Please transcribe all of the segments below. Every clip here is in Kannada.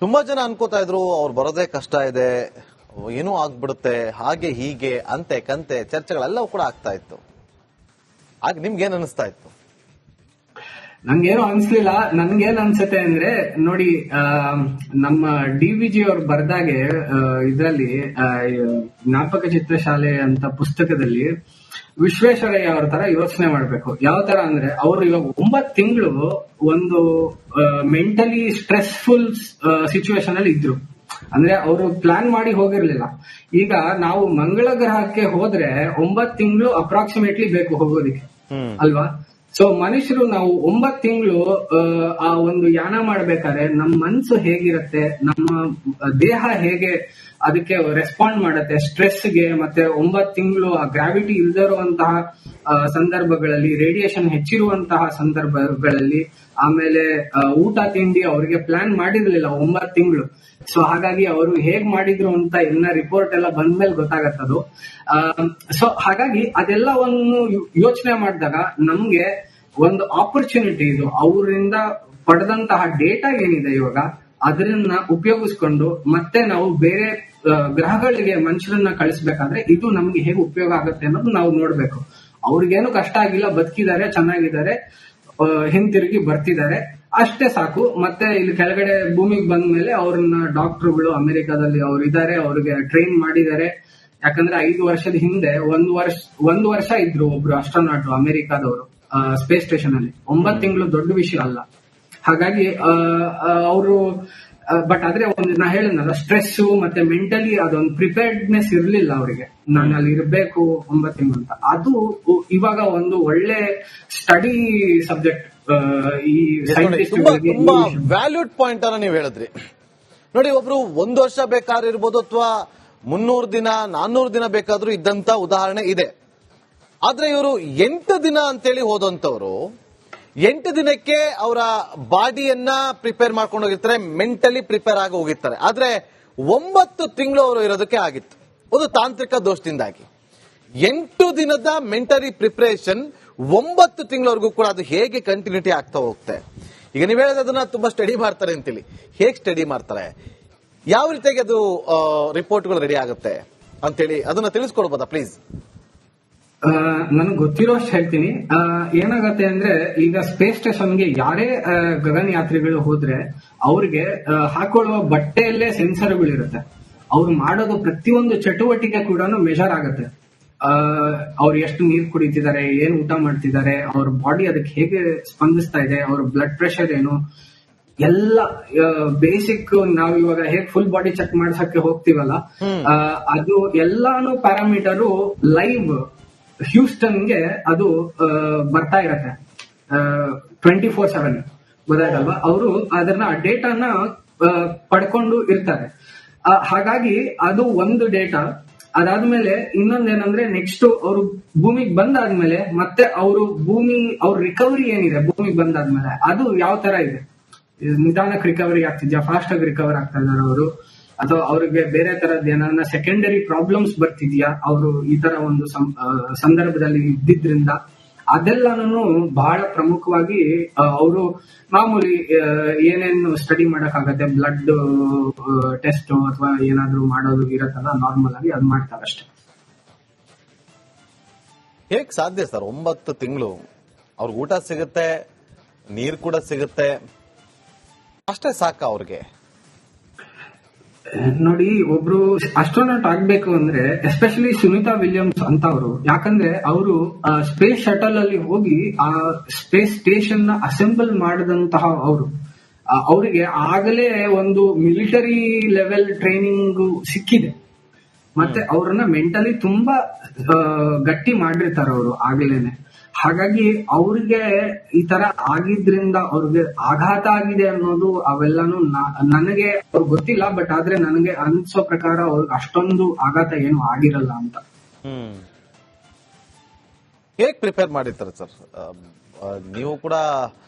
ತುಂಬಾ ಜನ ಅನ್ಕೋತಾ ಇದ್ರು ಅವ್ರು ಬರೋದೇ ಕಷ್ಟ ಇದೆ, ಏನೂ ಆಗ್ಬಿಡುತ್ತೆ, ಹಾಗೆ ಹೀಗೆ ಅಂತೆ ಕಂತೆ ಚರ್ಚೆಗಳೆಲ್ಲವೂ ಕೂಡ ಆಗ್ತಾ ಇತ್ತು. ಆಗ ನಿಮ್ಗೇನ್ ಅನಿಸ್ತಾ ಇತ್ತು? ನಂಗೇನು ಅನ್ಸ್ಲಿಲ್ಲ. ನನ್ಗೇನ್ ಅನ್ಸುತ್ತೆ ಅಂದ್ರೆ, ನೋಡಿ, ನಮ್ಮ DVG ಅವ್ರು ಬರ್ದಾಗೆ ಇದ್ರಲ್ಲಿ ಜ್ಞಾಪಕ ಚಿತ್ರಶಾಲೆ ಅಂತ ಪುಸ್ತಕದಲ್ಲಿ ವಿಶ್ವೇಶ್ವರಯ್ಯ ಅವ್ರ ತರ ಯೋಚನೆ ಮಾಡ್ಬೇಕು. ಯಾವ ತರ ಅಂದ್ರೆ, ಅವರು ಇವಾಗ 9 ತಿಂಗಳು ಒಂದು ಮೆಂಟಲಿ ಸ್ಟ್ರೆಸ್ಫುಲ್ ಸಿಚುವೇಶನ್ ಅಲ್ಲಿ ಇದ್ರು. ಅಂದ್ರೆ ಅವರು ಪ್ಲಾನ್ ಮಾಡಿ ಹೋಗಿರ್ಲಿಲ್ಲ. ಈಗ ನಾವು ಮಂಗಳ ಗ್ರಹಕ್ಕೆ ಹೋದ್ರೆ 9 ತಿಂಗಳು ಅಪ್ರಾಕ್ಸಿಮೇಟ್ಲಿ ಬೇಕು ಹೋಗೋದಿಕ್ಕೆ, ಅಲ್ವಾ? ಸೊ ಮನುಷ್ಯರು ನಾವು 9 ತಿಂಗಳು ಆ ಒಂದು ಯಾನ ಮಾಡ್ಬೇಕಾದ್ರೆ ನಮ್ಮ ಮನ್ಸು ಹೇಗಿರುತ್ತೆ, ನಮ್ಮ ದೇಹ ಹೇಗೆ ಅದಕ್ಕೆ ರೆಸ್ಪಾಂಡ್ ಮಾಡುತ್ತೆ ಸ್ಟ್ರೆಸ್ಗೆ, ಮತ್ತೆ 9 ತಿಂಗಳು ಆ ಗ್ರಾವಿಟಿ ಇಲ್ದಿರುವಂತಹ ಸಂದರ್ಭಗಳಲ್ಲಿ, ರೇಡಿಯೇಷನ್ ಹೆಚ್ಚಿರುವಂತಹ ಸಂದರ್ಭಗಳಲ್ಲಿ, ಆಮೇಲೆ ಊಟ ತಿಂಡಿ ಅವ್ರಿಗೆ ಪ್ಲಾನ್ ಮಾಡಿರ್ಲಿಲ್ಲ 9 ತಿಂಗಳು. ಸೊ ಹಾಗಾಗಿ ಅವರು ಹೇಗ್ ಮಾಡಿದ್ರು ಅಂತ ಎಲ್ಲ ರಿಪೋರ್ಟ್ ಎಲ್ಲ ಬಂದ್ಮೇಲೆ ಗೊತ್ತಾಗತ್ತದು. ಸೊ ಹಾಗಾಗಿ ಅದೆಲ್ಲವನ್ನು ಯೋಚನೆ ಮಾಡಿದಾಗ ನಮ್ಗೆ ಒಂದು ಆಪರ್ಚುನಿಟಿ ಇದು. ಅವರಿಂದ ಪಡೆದಂತಹ ಡೇಟಾ ಏನಿದೆ ಇವಾಗ, ಅದನ್ನ ಉಪಯೋಗಿಸ್ಕೊಂಡು ಮತ್ತೆ ನಾವು ಬೇರೆ ಗ್ರಹಗಳಿಗೆ ಮನುಷ್ಯರನ್ನ ಕಳಿಸ್ಬೇಕಾದ್ರೆ ಇದು ನಮ್ಗೆ ಹೇಗೆ ಉಪಯೋಗ ಆಗುತ್ತೆ ಅನ್ನೋದು ನಾವು ನೋಡ್ಬೇಕು. ಅವ್ರಿಗೇನು ಕಷ್ಟ ಆಗಿಲ್ಲ, ಬದುಕಿದ್ದಾರೆ, ಚೆನ್ನಾಗಿದ್ದಾರೆ, ಹಿಂತಿರುಗಿ ಬರ್ತಿದ್ದಾರೆ, ಅಷ್ಟೇ ಸಾಕು. ಮತ್ತೆ ಇಲ್ಲಿ ಕೆಳಗಡೆ ಭೂಮಿಗೆ ಬಂದ್ಮೇಲೆ ಅವ್ರನ್ನ ಡಾಕ್ಟರ್ಗಳು ಅಮೆರಿಕಾದಲ್ಲಿ ಅವ್ರು ಇದ್ದಾರೆ, ಅವ್ರಿಗೆ ಟ್ರೈನ್ ಮಾಡಿದ್ದಾರೆ. ಯಾಕಂದ್ರೆ 5 ವರ್ಷದ ಹಿಂದೆ ಒಂದು ವರ್ಷ ಇದ್ರು ಒಬ್ರು ಅಸ್ಟ್ರೋನಾಟ್ ಅಮೆರಿಕಾದವರು ಸ್ಪೇಸ್ ಸ್ಟೇಷನ್ ಅಲ್ಲಿ. 9 ತಿಂಗಳು ದೊಡ್ಡ ವಿಷಯ ಅಲ್ಲ. ಹಾಗಾಗಿ ಅವರು ಬಟ್ ಆದ್ರೆ ನಾ ಹೇಳಿದ್ನಲ್ಲ, ಸ್ಟ್ರೆಸ್ ಮತ್ತೆ ಮೆಂಟಲಿ ಅದೊಂದು ಪ್ರಿಪೇರ್ಡ್ನೆಸ್ ಇರ್ಲಿಲ್ಲ ಅವರಿಗೆ. ನಾನು ಅಲ್ಲಿ ಇರ್ಬೇಕು 9 ತಿಂಗಳು ಅಂತ. ಅದು ಇವಾಗ ಒಂದು ಒಳ್ಳೆ ಸ್ಟಡಿ ಸಬ್ಜೆಕ್ಟ್ ಈ ತುಂಬಾ ವ್ಯಾಲ್ಯೂಡ್ ಪಾಯಿಂಟ್ ಅನ್ನ ನೀವು ಹೇಳಿದ್ರಿ. ನೋಡಿ, ಒಬ್ರು 1 ವರ್ಷ ಬೇಕಾದ್ರೂ ಇರ್ಬೋದು, ಅಥವಾ 300 ದಿನ 400 ದಿನ ಬೇಕಾದ್ರೂ ಇದ್ದಂತ ಉದಾಹರಣೆ ಇದೆ. ಆದ್ರೆ ಇವರು 8 ದಿನ ಅಂತೇಳಿ ಹೋದಂತವ್ರು 8 ದಿನಕ್ಕೆ ಅವರ ಬಾಡಿಯನ್ನ ಪ್ರಿಪೇರ್ ಮಾಡ್ಕೊಂಡು ಹೋಗಿರ್ತಾರೆ, ಮೆಂಟಲಿ ಪ್ರಿಪೇರ್ ಆಗಿ ಹೋಗಿರ್ತಾರೆ. ಆದ್ರೆ 9 ತಿಂಗಳು ಅವರು ಇರೋದಕ್ಕೆ ಆಗಿತ್ತು, ಒಂದು ತಾಂತ್ರಿಕ ದೋಷದಿಂದಾಗಿ. 8 ದಿನದ ಮೆಂಟಲಿ ಪ್ರಿಪರೇಷನ್ 9 ತಿಂಗಳವರೆಗೂ ಕೂಡ ಅದು ಹೇಗೆ ಕಂಟಿನ್ಯೂಟಿ ಆಗ್ತಾ ಹೋಗುತ್ತೆ? ಈಗ ನೀವು ಹೇಳೋದನ್ನ ತುಂಬಾ ಸ್ಟಡಿ ಮಾಡ್ತಾರೆ ಅಂತೇಳಿ, ಹೇಗೆ ಸ್ಟಡಿ ಮಾಡ್ತಾರೆ, ಯಾವ ರೀತಿಯಾಗಿ ಅದು ರಿಪೋರ್ಟ್ಗಳು ರೆಡಿ ಆಗುತ್ತೆ ಅಂತೇಳಿ ಅದನ್ನ ತಿಳಿಸ್ಕೊಡ್ಬೋದಾ ಪ್ಲೀಸ್? ನನಗೆ ಗೊತ್ತಿರೋಷ್ಟು ಹೇಳ್ತೀನಿ. ಏನಾಗತ್ತೆ ಅಂದ್ರೆ, ಈಗ ಸ್ಪೇಸ್ ಸ್ಟೇಷನ್ಗೆ ಯಾರೇ ಗಗನಯಾತ್ರಿಗಳು ಹೋದ್ರೆ ಅವ್ರಿಗೆ ಹಾಕೊಳ್ಳುವ ಬಟ್ಟೆಯಲ್ಲೇ ಸೆನ್ಸರ್ಗಳಿರುತ್ತೆ. ಅವ್ರು ಮಾಡೋದು ಪ್ರತಿಯೊಂದು ಚಟುವಟಿಕೆ ಕೂಡ ಮೆಜರ್ ಆಗುತ್ತೆ. ಅವ್ರು ಎಷ್ಟು ನೀರು ಕುಡಿತಿದ್ದಾರೆ, ಏನ್ ಊಟ ಮಾಡ್ತಿದ್ದಾರೆ, ಅವ್ರ ಬಾಡಿ ಅದಕ್ಕೆ ಹೇಗೆ ಸ್ಪಂದಿಸ್ತಾ ಇದೆ, ಅವ್ರ ಬ್ಲಡ್ ಪ್ರೆಷರ್ ಏನು, ಎಲ್ಲ ಬೇಸಿಕ್ ನಾವ್ ಇವಾಗ ಹೇಗೆ ಫುಲ್ ಬಾಡಿ ಚೆಕ್ ಮಾಡ್ಸಕ್ಕೆ ಹೋಗ್ತೀವಲ್ಲ, ಅದು ಎಲ್ಲಾನು ಪ್ಯಾರಾಮೀಟರು ಲೈವ್ ಹ್ಯೂಸ್ಟನ್ಗೆ ಅದು ಬರ್ತಾ ಇರತ್ತೆ 24/7. ಗೊತ್ತಾಯ್ತಲ್ವಾ? ಅವರು ಅದನ್ನ ಡೇಟಾನ ಪಡ್ಕೊಂಡು ಇರ್ತಾರೆ. ಹಾಗಾಗಿ ಅದು ಒಂದು ಡೇಟಾ. ಅದಾದ್ಮೇಲೆ ಇನ್ನೊಂದೇನಂದ್ರೆ, ನೆಕ್ಸ್ಟ್ ಅವರು ಭೂಮಿಗೆ ಬಂದಾದ್ಮೇಲೆ ಮತ್ತೆ ಅವ್ರ ರಿಕವರಿ ಏನಿದೆ ಭೂಮಿಗೆ ಬಂದಾದ್ಮೇಲೆ ಅದು ಯಾವ ತರ ಇದೆ, ನಿಧಾನಕ್ಕೆ ರಿಕವರಿ ಆಗ್ತಿದ್ಯಾ, ಫಾಸ್ಟ್ ಆಗಿ ರಿಕವರ್ ಆಗ್ತಾ ಇದಾರೆ ಅವರು, ಅಥವಾ ಅವ್ರಿಗೆ ಬೇರೆ ತರದ್ ಏನಾರ ಸೆಕೆಂಡರಿ ಪ್ರಾಬ್ಲಮ್ಸ್ ಬರ್ತಿದ್ಯಾ ಅವರು ಈ ತರ ಒಂದು ಸಂದರ್ಭದಲ್ಲಿ ಇದ್ದಿದ್ರಿಂದ, ಅದೆಲ್ಲಾನು ಬಹಳ ಪ್ರಮುಖವಾಗಿ ಅವರು ಮಾಮೂಲಿ ಏನೇನು ಸ್ಟಡಿ ಮಾಡಕ್ಕಾಗತ್ತೆ, ಬ್ಲಡ್ ಟೆಸ್ಟ್ ಅಥವಾ ಏನಾದ್ರು ಮಾಡೋದು ಇರತ್ತಲ್ಲ ನಾರ್ಮಲ್ ಆಗಿ, ಅದು ಮಾಡ್ತಾರೆ ಅಷ್ಟೇ. ಹೇಗ್ ಸಾಧ್ಯ ಸರ್ 9 ತಿಂಗಳು ಅವ್ರಿಗೆ ಊಟ ಸಿಗುತ್ತೆ, ನೀರು ಕೂಡ ಸಿಗುತ್ತೆ, ಅಷ್ಟೇ ಸಾಕ ಅವ್ರಿಗೆ? ನೋಡಿ, ಒಬ್ರು ಅಸ್ಟ್ರೋನಾಟ್ ಆಗ್ಬೇಕು ಅಂದ್ರೆ ಎಸ್ಪೆಷಲಿ ಸುನೀತಾ ವಿಲಿಯಮ್ಸ್ ಅಂತ ಅವರು, ಯಾಕಂದ್ರೆ ಅವರು ಸ್ಪೇಸ್ ಶಟಲ್ ಅಲ್ಲಿ ಹೋಗಿ ಆ ಸ್ಪೇಸ್ ಸ್ಟೇಷನ್ ನ ಅಸೆಂಬಲ್ ಮಾಡಿದಂತಹ ಅವರಿಗೆ ಆಗಲೇ ಒಂದು ಮಿಲಿಟರಿ ಲೆವೆಲ್ ಟ್ರೈನಿಂಗ್ ಸಿಕ್ಕಿದೆ. ಮತ್ತೆ ಅವ್ರನ್ನ ಮೆಂಟಲಿ ತುಂಬಾ ಗಟ್ಟಿ ಮಾಡಿರ್ತಾರೆ ಅವರು ಆಗ್ಲೇನೆ. ಹಾಗಾಗಿ ಅವ್ರಿಗೆ ಈ ತರ ಆಗಿದ್ರಿಂದ ಅವ್ರಿಗೆ ಆಘಾತ ಆಗಿದೆ ಅನ್ನೋದು ಅವೆಲ್ಲಾನು ನನಗೆ ಅವ್ರಿಗೆ ಗೊತ್ತಿಲ್ಲ. ಬಟ್ ಆದ್ರೆ ನನಗೆ ಅನ್ಸೋ ಪ್ರಕಾರ ಅವ್ರಿಗೆ ಅಷ್ಟೊಂದು ಆಘಾತ ಏನು ಆಗಿರಲ್ಲ ಅಂತ. ಹೇಗ್ ಪ್ರಿಪೇರ್ ಮಾಡಿರ್ತಾರೆ ಸರ್? ನೀವು ಕೂಡ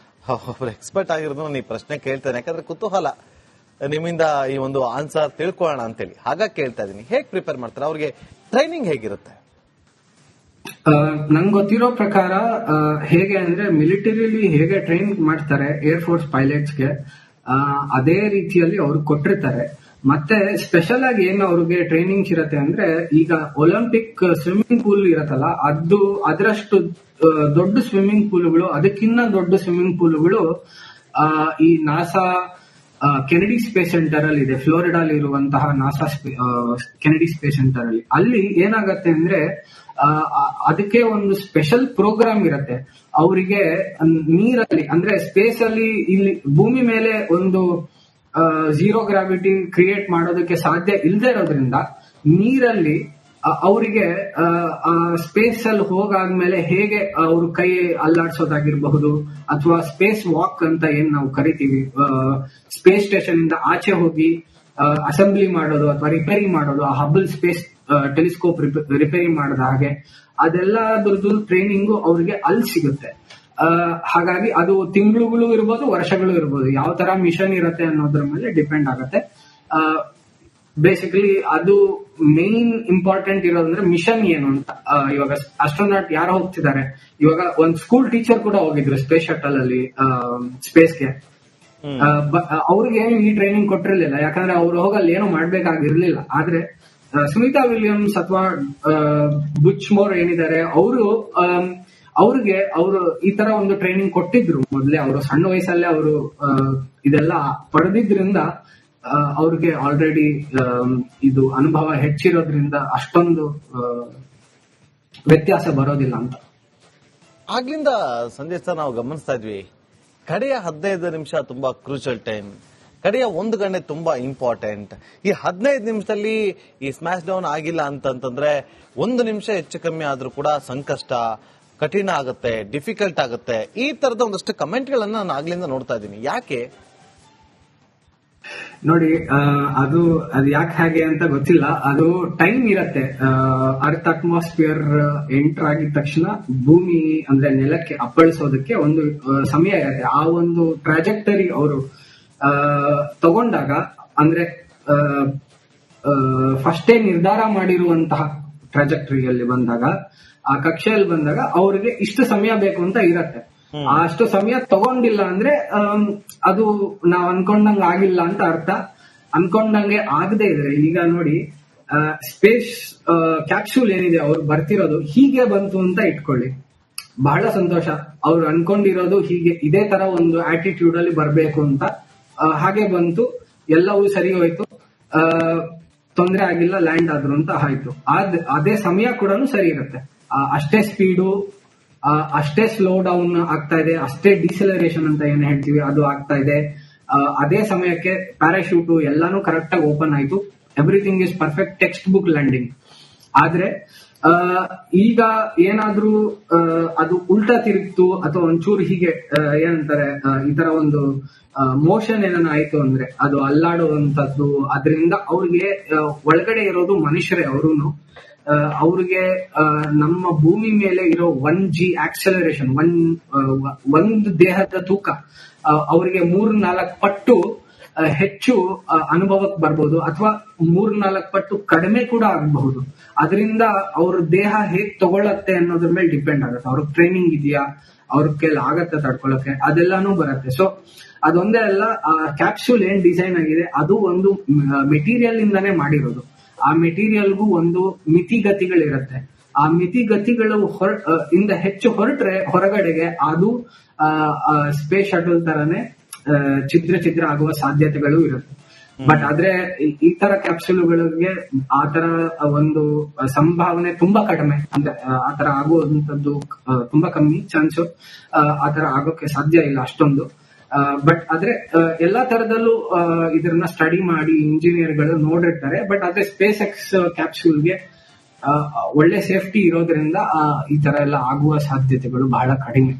ಒಬ್ರು ಎಕ್ಸ್ಪರ್ಟ್ ಆಗಿರೋದು ನೀವು ಪ್ರಶ್ನೆ ಕೇಳ್ತೇನೆ, ಯಾಕಂದ್ರೆ ಕುತೂಹಲ ನಿಮ್ಮಿಂದ ಈ ಒಂದು ಆನ್ಸರ್ ತಿಳ್ಕೊಳ್ಳೋಣ ಅಂತೇಳಿ ಹಾಗಾಗಿ ಕೇಳ್ತಾ ಇದೀನಿ. ಹೇಗ್ ಪ್ರಿಪೇರ್ ಮಾಡ್ತಾರೆ? ಅವ್ರಿಗೆ ಟ್ರೈನಿಂಗ್ ಹೇಗಿರುತ್ತೆ? ನಂಗೆ ಗೊತ್ತಿರೋ ಪ್ರಕಾರ ಹೇಗೆ ಅಂದ್ರೆ, ಮಿಲಿಟರಿಲಿ ಹೇಗೆ ಟ್ರೈನ್ ಮಾಡ್ತಾರೆ ಏರ್ ಫೋರ್ಸ್ ಪೈಲಟ್ಸ್ಗೆ, ಅದೇ ರೀತಿಯಲ್ಲಿ ಅವ್ರು ಕೊಟ್ಟಿರ್ತಾರೆ. ಮತ್ತೆ ಸ್ಪೆಷಲ್ ಆಗಿ ಏನು ಅವ್ರಿಗೆ ಟ್ರೈನಿಂಗ್ಸ್ ಇರತ್ತೆ ಅಂದ್ರೆ, ಈಗ ಒಲಿಂಪಿಕ್ ಸ್ವಿಮ್ಮಿಂಗ್ ಪೂಲ್ ಇರತ್ತಲ್ಲ, ಅದರಷ್ಟು ದೊಡ್ಡ ಸ್ವಿಮ್ಮಿಂಗ್ ಪೂಲ್ಗಳು, ಅದಕ್ಕಿಂತ ದೊಡ್ಡ ಸ್ವಿಮ್ಮಿಂಗ್ ಪೂಲ್ಗಳು ಈ ನಾಸಾ ಕೆನಡಿ ಸ್ಪೇಸ್ ಸೆಂಟರ್ ಅಲ್ಲಿ ಇದೆ. ಫ್ಲೋರಿಡಾಲ್ ಇರುವಂತಹ ನಾಸಾ ಕೆನಡಿ ಸ್ಪೇಸ್ ಸೆಂಟರ್ ಅಲ್ಲಿ. ಅಲ್ಲಿ ಏನಾಗತ್ತೆ ಅಂದ್ರೆ, ಅದಕ್ಕೆ ಒಂದು ಸ್ಪೆಷಲ್ ಪ್ರೋಗ್ರಾಮ್ ಇರತ್ತೆ. ಅವರಿಗೆ ನೀರಲ್ಲಿ ಅಂದ್ರೆ ಸ್ಪೇಸ್ ಅಲ್ಲಿ, ಇಲ್ಲಿ ಭೂಮಿ ಮೇಲೆ ಒಂದು ಝೀರೋ ಗ್ರಾವಿಟಿ ಕ್ರಿಯೇಟ್ ಮಾಡೋದಕ್ಕೆ ಸಾಧ್ಯ ಇಲ್ಲದೆ ಇರೋದ್ರಿಂದ ನೀರಲ್ಲಿ ಅವರಿಗೆ ಸ್ಪೇಸ್ ಅಲ್ಲಿ ಹೋಗಾದ್ಮೇಲೆ ಹೇಗೆ ಅವರು ಕೈ ಅಲ್ಲಾಡ್ಸೋದಾಗಿರ್ಬಹುದು, ಅಥವಾ ಸ್ಪೇಸ್ ವಾಕ್ ಅಂತ ಏನ್ ನಾವು ಕರಿತೀವಿ, ಸ್ಪೇಸ್ ಸ್ಟೇಷನ್ ಇಂದ ಆಚೆ ಹೋಗಿ ಅಸೆಂಬ್ಲಿ ಮಾಡೋದು ಅಥವಾ ರಿಪೇರಿ ಮಾಡೋದು, ಆ ಹಬಲ್ ಸ್ಪೇಸ್ ಟೆಲಿಸ್ಕೋಪ್ ರಿಪೇರಿ ಮಾಡಿದ ಹಾಗೆ, ಅದೆಲ್ಲದ್ರದ್ದು ಟ್ರೈನಿಂಗು ಅವ್ರಿಗೆ ಅಲ್ಲಿ ಸಿಗುತ್ತೆ. ಹಾಗಾಗಿ ಅದು ತಿಂಗಳುಗಳು ಇರ್ಬೋದು, ವರ್ಷಗಳು ಇರ್ಬೋದು, ಯಾವ ತರ ಮಿಷನ್ ಇರತ್ತೆ ಅನ್ನೋದ್ರ ಮೇಲೆ ಡಿಪೆಂಡ್ ಆಗತ್ತೆ. ಬೇಸಿಕಲಿ ಅದು ಮೇನ್ ಇಂಪಾರ್ಟೆಂಟ್ ಇರೋದಂದ್ರೆ ಮಿಷನ್ ಏನು ಅಂತ. ಇವಾಗ ಆಸ್ಟ್ರೋನಾಟ್ ಯಾರು ಹೋಗ್ತಿದ್ದಾರೆ, ಇವಾಗ ಒಂದ್ ಸ್ಕೂಲ್ ಟೀಚರ್ ಕೂಡ ಹೋಗಿದ್ರು ಸ್ಪೇಸ್ ಶಟಲ್ ಅಲ್ಲಿ ಸ್ಪೇಸ್ಗೆ. ಅವ್ರಿಗೆ ಈ ಟ್ರೈನಿಂಗ್ ಕೊಟ್ಟಿರ್ಲಿಲ್ಲ, ಯಾಕಂದ್ರೆ ಅವ್ರು ಹೋಗಲ್ಲಿ ಏನೋ ಮಾಡ್ಬೇಕಾಗಿರ್ಲಿಲ್ಲ. ಆದ್ರೆ ಸುನೀತಾ ವಿಲಿಯಮ್ಸ್ ಅಥವಾ ಬುಚ್ ಮೋರ್ ಏನಿದ್ದಾರೆ, ಅವ್ರಿಗೆ ಅವರು ಈ ತರ ಒಂದು ಟ್ರೈನಿಂಗ್ ಕೊಟ್ಟಿದ್ರು ಮೊದಲೇ. ಅವರು ಸಣ್ಣ ವಯಸ್ಸಲ್ಲೇ ಅವರು ಇದೆಲ್ಲ ಪಡೆದಿದ್ರಿಂದ ಅವ್ರಿಗೆ ಆಲ್ರೆಡಿ ಇದು ಅನುಭವ ಹೆಚ್ಚಿರೋದ್ರಿಂದ ಅಷ್ಟೊಂದು ವ್ಯತ್ಯಾಸ ಬರೋದಿಲ್ಲ ಅಂತ. ಆಗ್ಲಿಂದ ಸಂದೇಶ ನಾವು ಗಮನಿಸ್ತಾ ಇದ್ವಿ, ಕಡೆಯ 15 ನಿಮಿಷ ತುಂಬಾ ಕ್ರೂಷಲ್ ಟೈಮ್, ಕಡೆಯ 1 ಗಂಟೆ ತುಂಬಾ ಇಂಪಾರ್ಟೆಂಟ್. ಈ 15 ನಿಮಿಷದಲ್ಲಿ ಈ ಸ್ಮ್ಯಾಶ್ ಡೌನ್ ಆಗಿಲ್ಲ ಅಂತಂದ್ರೆ 1 ನಿಮಿಷ ಹೆಚ್ಚು ಕಮ್ಮಿ ಆದ್ರೂ ಕೂಡ ಸಂಕಷ್ಟ, ಕಠಿಣ ಆಗುತ್ತೆ, ಡಿಫಿಕಲ್ಟ್ ಆಗುತ್ತೆ. ಈ ತರದ ಒಂದಷ್ಟು ಕಮೆಂಟ್ ಗಳನ್ನ ನಾನು ಆಗ್ಲಿಂದ ನೋಡ್ತಾ ಇದ್ದೀನಿ. ಯಾಕೆ ನೋಡಿ, ಅದು ಯಾಕೆ ಹಾಗೆ ಅಂತ ಗೊತ್ತಿಲ್ಲ. ಅದು ಟೈಮ್ ಇರತ್ತೆ. ಅರ್ತ್ ಅಟ್ಮಾಸ್ಫಿಯರ್ ಎಂಟರ್ ಆಗಿದ ತಕ್ಷಣ ಭೂಮಿ ಅಂದ್ರೆ ನೆಲಕ್ಕೆ ಅಪ್ಪಳಿಸೋದಕ್ಕೆ ಒಂದು ಸಮಯ ಇರತ್ತೆ. ಆ ಒಂದು ಟ್ರಾಜೆಕ್ಟರಿ ಅವರು ತಗೊಂಡಾಗ, ಅಂದ್ರೆ ಫಸ್ಟೇ ನಿರ್ಧಾರ ಮಾಡಿರುವಂತಹ ಟ್ರಾಜೆಕ್ಟರಿಯಲ್ಲಿ ಬಂದಾಗ, ಆ ಕಕ್ಷೆಯಲ್ಲಿ ಬಂದಾಗ ಅವ್ರಿಗೆ ಇಷ್ಟು ಸಮಯ ಬೇಕು ಅಂತ ಇರತ್ತೆ. ಅಷ್ಟು ಸಮಯ ತಗೊಂಡಿಲ್ಲ ಅಂದ್ರೆ ಅದು ನಾವ್ ಅನ್ಕೊಂಡಂಗೆ ಆಗಿಲ್ಲ ಅಂತ ಅರ್ಥ. ಅನ್ಕೊಂಡಂಗೆ ಆಗದೆ ಇದ್ರೆ, ಈಗ ನೋಡಿ ಸ್ಪೇಸ್ ಕ್ಯಾಪ್ಸೂಲ್ ಏನಿದೆ ಅವ್ರು ಬರ್ತಿರೋದು ಹೀಗೆ ಬಂತು ಅಂತ ಇಟ್ಕೊಳ್ಳಿ, ಬಹಳ ಸಂತೋಷ. ಅವ್ರು ಅನ್ಕೊಂಡಿರೋದು ಹೀಗೆ ಇದೇ ತರ ಒಂದು ಆಟಿಟ್ಯೂಡ್ ಅಲ್ಲಿ ಬರ್ಬೇಕು ಅಂತ, ಹಾಗೆ ಬಂತು, ಎಲ್ಲವೂ ಸರಿ ಹೋಯ್ತು, ತೊಂದರೆ ಆಗಿಲ್ಲ, ಲ್ಯಾಂಡ್ ಆದ್ರು ಅಂತ ಆಯ್ತು. ಅದೇ ಸಮಯ ಕೂಡ ಸರಿ ಇರುತ್ತೆ. ಅಷ್ಟೇ ಸ್ಪೀಡು, ಅಷ್ಟೇ ಸ್ಲೋ ಡೌನ್ ಆಗ್ತಾ ಇದೆ, ಅಷ್ಟೇ ಡಿಸೆಲರೇಷನ್ ಅಂತ ಏನ್ ಹೇಳ್ತೀವಿ ಅದು ಆಗ್ತಾ ಇದೆ. ಅದೇ ಸಮಯಕ್ಕೆ ಪ್ಯಾರಾಶೂಟು ಎಲ್ಲಾನು ಕರೆಕ್ಟ್ ಆಗಿ ಓಪನ್ ಆಯ್ತು, everything is perfect, text book landing. ಆದ್ರೆ ಈಗ ಏನಾದ್ರೂ ಅದು ಉಲ್ಟಾ ತಿರುಗ್ತು ಅಥವಾ ಒಂಚೂರು ಹೀಗೆ ಏನಂತಾರೆ, ಈ ತರ ಒಂದು ಮೋಷನ್ ಏನಾನ ಆಯ್ತು ಅಂದ್ರೆ ಅದು ಅಲ್ಲಾಡುವಂತದ್ದು, ಅದರಿಂದ ಅವ್ರಿಗೆ ಒಳಗಡೆ ಇರೋದು ಮನುಷ್ಯರೇ ಅವರುನು, ಅವ್ರಿಗೆ ನಮ್ಮ ಭೂಮಿ ಮೇಲೆ ಇರೋ 1G ಆಕ್ಸಲರೇಷನ್, ಒಂದು ದೇಹದ ತೂಕ ಅವರಿಗೆ 3-4 ಪಟ್ಟು ಹೆಚ್ಚು ಅನುಭವಕ್ಕೆ ಬರ್ಬೋದು, ಅಥವಾ 3-4 ಪಟ್ಟು ಕಡಿಮೆ ಕೂಡ ಆಗಬಹುದು. ಅದರಿಂದ ಅವ್ರ ದೇಹ ಹೇಗ್ ತಗೊಳತ್ತೆ ಅನ್ನೋದ್ರ ಮೇಲೆ ಡಿಪೆಂಡ್ ಆಗುತ್ತೆ. ಅವ್ರಿಗೆ ಟ್ರೈನಿಂಗ್ ಇದೆಯಾ, ಅವ್ರ ಕೈಲಿ ಆಗತ್ತೆ ತಡ್ಕೊಳಕ್ಕೆ, ಅದೆಲ್ಲಾನು ಬರುತ್ತೆ. ಸೊ ಅದೊಂದೇ ಅಲ್ಲ, ಆ ಕ್ಯಾಪ್ಸೂಲ್ ಏನ್ ಡಿಸೈನ್ ಆಗಿದೆ ಅದು ಒಂದು ಮೆಟೀರಿಯಲ್ ಇಂದಾನೇ ಮಾಡಿರೋದು. ಆ ಮೆಟೀರಿಯಲ್ಗೂ ಒಂದು ಮಿತಿಗತಿಗಳಿರುತ್ತೆ. ಆ ಮಿತಿಗತಿಗಳು ಇಂದ ಹೆಚ್ಚು ಹೊರಟ್ರೆ ಹೊರಗಡೆಗೆ ಅದು ಸ್ಪೇಸ್ ಶಟಲ್ ತರನೇ ಛಿದ್ರ ಆಗುವ ಸಾಧ್ಯತೆಗಳು ಇರುತ್ತೆ. ಬಟ್ ಆದ್ರೆ ಈ ತರ ಕ್ಯಾಪ್ಸೂಲ್ಗಳಿಗೆ ಆ ತರ ಒಂದು ಸಂಭಾವನೆ ತುಂಬಾ ಕಡಿಮೆ, ಅಂದ್ರೆ ಆ ತರ ಆಗುವಂತದ್ದು ತುಂಬಾ ಕಮ್ಮಿ ಚಾನ್ಸ್, ಆ ತರ ಆಗೋಕೆ ಸಾಧ್ಯ ಇಲ್ಲ ಅಷ್ಟೊಂದು. ಬಟ್ ಆದ್ರೆ ಎಲ್ಲಾ ತರದಲ್ಲೂ ಇದನ್ನ ಸ್ಟಡಿ ಮಾಡಿ ಇಂಜಿನಿಯರ್ಗಳು ನೋಡಿರ್ತಾರೆ. ಬಟ್ ಆದ್ರೆ ಸ್ಪೇಸ್ ಎಕ್ಸ್ ಕ್ಯಾಪ್ಸೂಲ್ಗೆ ಒಳ್ಳೆ ಸೇಫ್ಟಿ ಇರೋದ್ರಿಂದ ಈ ತರ ಎಲ್ಲ ಆಗುವ ಸಾಧ್ಯತೆಗಳು ಬಹಳ ಕಡಿಮೆ.